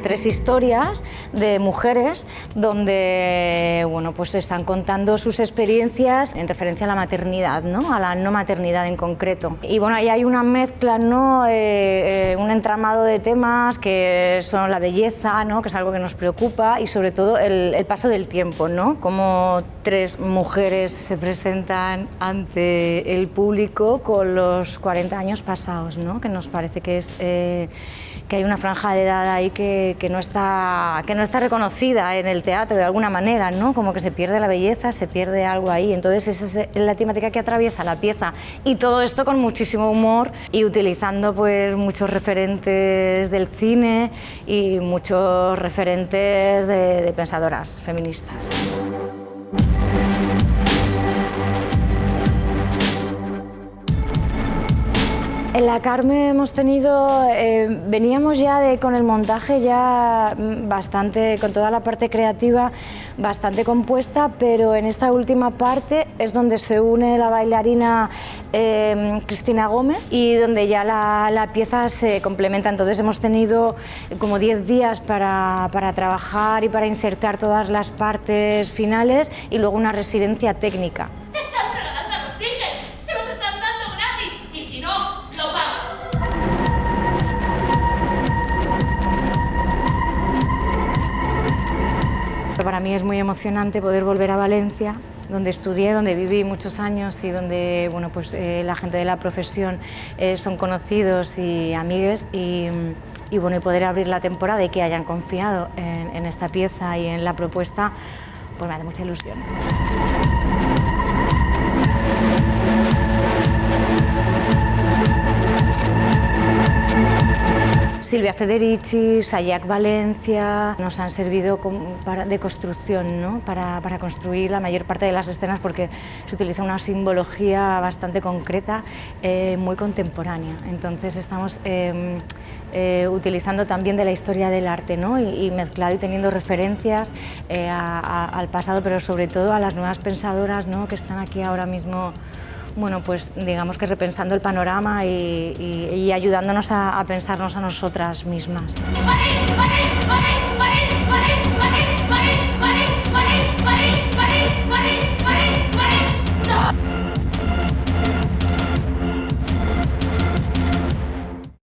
3 historias de mujeres donde pues están contando sus experiencias en referencia a la maternidad, ¿no? A la no maternidad en concreto. Y bueno, ahí hay una mezcla, ¿no? Un entramado de temas que son la belleza, ¿no? Que es algo que nos preocupa, y sobre todo el paso del tiempo, ¿no? Cómo 3 mujeres se presentan ante el público con los 40 años pasados, ¿no? Que nos parece que es que hay una franja de edad ahí que no está reconocida en el teatro de alguna manera, ¿no? Como que se pierde la belleza, se pierde algo ahí. Entonces esa es la temática que atraviesa la pieza, y todo esto con muchísimo humor y utilizando pues muchos referentes del cine y muchos referentes de pensadoras feministas. En la Carme hemos tenido, veníamos ya con el montaje ya bastante, con toda la parte creativa bastante compuesta, pero en esta última parte es donde se une la bailarina Cristina Gómez y donde ya la pieza se complementa. Entonces hemos tenido como 10 días para trabajar y para insertar todas las partes finales, y luego una residencia técnica. Para mí es muy emocionante poder volver a Valencia, donde estudié, donde viví muchos años y donde la gente de la profesión son conocidos y amigues, y poder abrir la temporada y que hayan confiado en esta pieza y en la propuesta, pues me hace mucha ilusión. Silvia Federici, Sayac Valencia nos han servido de construcción, ¿no? para construir la mayor parte de las escenas, porque se utiliza una simbología bastante concreta, muy contemporánea. Entonces estamos utilizando también de la historia del arte, ¿no? y mezclado y teniendo referencias al pasado, pero sobre todo a las nuevas pensadoras, ¿no? Que están aquí ahora mismo. Pues digamos que repensando el panorama y ayudándonos a pensarnos a nosotras mismas.